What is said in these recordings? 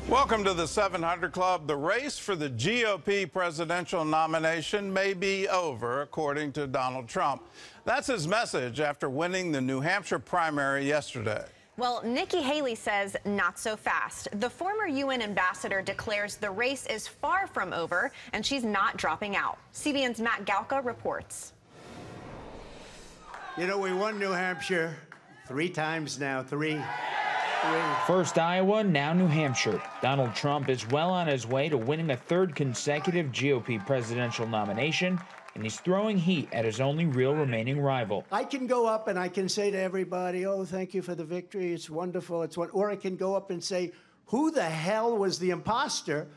Welcome to the 700 Club. The race for the GOP presidential nomination may be over, according to Donald Trump. That's his message after winning the New Hampshire primary yesterday. Well, Nikki Haley says not so fast. The former UN ambassador declares the race is far from over and she's not dropping out. CBN's Matt Galka reports. You know, we won New Hampshire 3 times now, three. First Iowa, now New Hampshire. Donald Trump is well on his way to winning a 3rd consecutive GOP presidential nomination, and he's throwing heat at his only real remaining rival. I can go up and I can say to everybody, oh, thank you for the victory, it's wonderful, or I can go up and say, who the hell was the imposter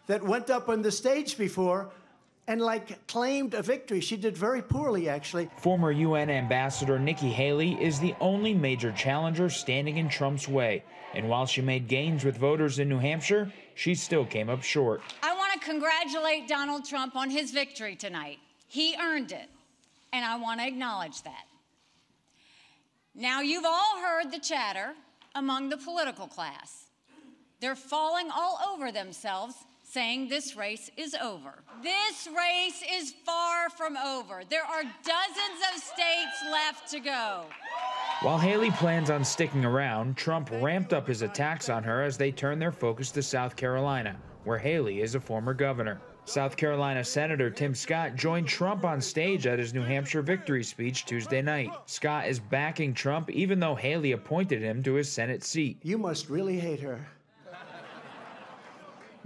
that went up on the stage before and, claimed a victory? She did very poorly, actually. Former UN Ambassador Nikki Haley is the only major challenger standing in Trump's way. And while she made gains with voters in New Hampshire, she still came up short. I want to congratulate Donald Trump on his victory tonight. He earned it, and I want to acknowledge that. Now, you've all heard the chatter among the political class. They're falling all over themselves, saying this race is over. This race is far from over. There are dozens of states left to go. While Haley plans on sticking around, Trump ramped up his attacks on her as they turned their focus to South Carolina, where Haley is a former governor. South Carolina Senator Tim Scott joined Trump on stage at his New Hampshire victory speech Tuesday night. Scott is backing Trump even though Haley appointed him to his Senate seat. You must really hate her.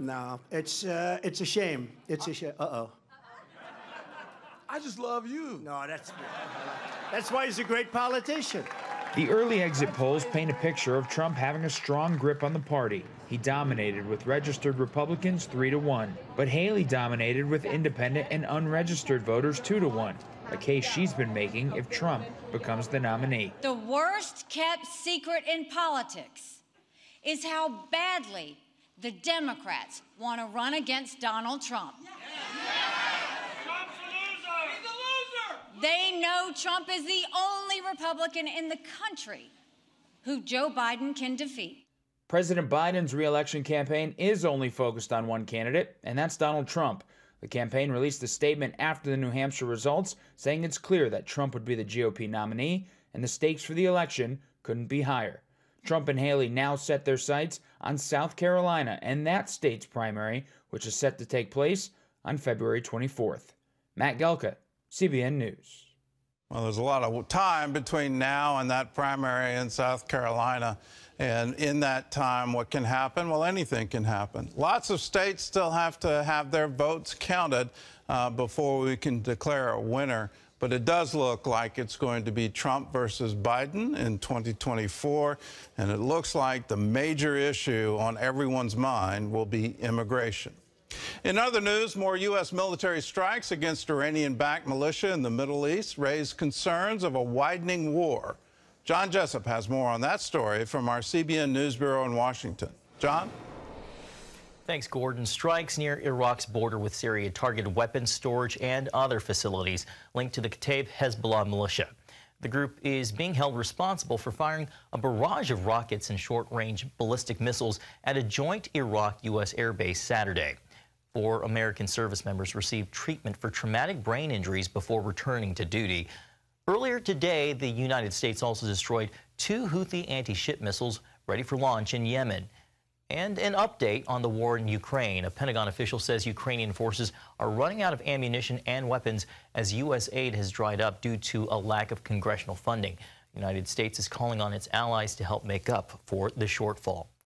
No, it's a shame. It's a shame. Uh-oh. I just love you. No, that's why he's a great politician. The early exit polls paint a picture of Trump having a strong grip on the party. He dominated with registered Republicans 3-1, but Haley dominated with independent and unregistered voters 2-1, a case she's been making if Trump becomes the nominee. The worst kept secret in politics is how badly the Democrats want to run against Donald Trump. Trump's a loser. He's a loser. They know Trump is the only Republican in the country who Joe Biden can defeat. President Biden's re-election campaign is only focused on one candidate, and that's Donald Trump. The campaign released a statement after the New Hampshire results saying it's clear that Trump would be the GOP nominee, and the stakes for the election couldn't be higher. Trump and Haley now set their sights on South Carolina and that state's primary, which is set to take place on February 24th. Matt Galka, CBN News. Well, there's a lot of time between now and that primary in South Carolina. And in that time, what can happen? Well, anything can happen. Lots of states still have to have their votes counted before we can declare a winner. But it does look like it's going to be Trump versus Biden in 2024. And it looks like the major issue on everyone's mind will be immigration. In other news, more U.S. military strikes against Iranian-backed militia in the Middle East raise concerns of a widening war. John Jessup has more on that story from our CBN News Bureau in Washington. John? Thanks, Gordon. Strikes near Iraq's border with Syria targeted weapons storage and other facilities linked to the Kataib Hezbollah militia. The group is being held responsible for firing a barrage of rockets and short-range ballistic missiles at a joint Iraq-U.S. airbase Saturday. 4 American service members received treatment for traumatic brain injuries before returning to duty. Earlier today, the United States also destroyed 2 Houthi anti-ship missiles ready for launch in Yemen. And an update on the war in Ukraine. A Pentagon official says Ukrainian forces are running out of ammunition and weapons as U.S. aid has dried up due to a lack of congressional funding. The United States is calling on its allies to help make up for the shortfall.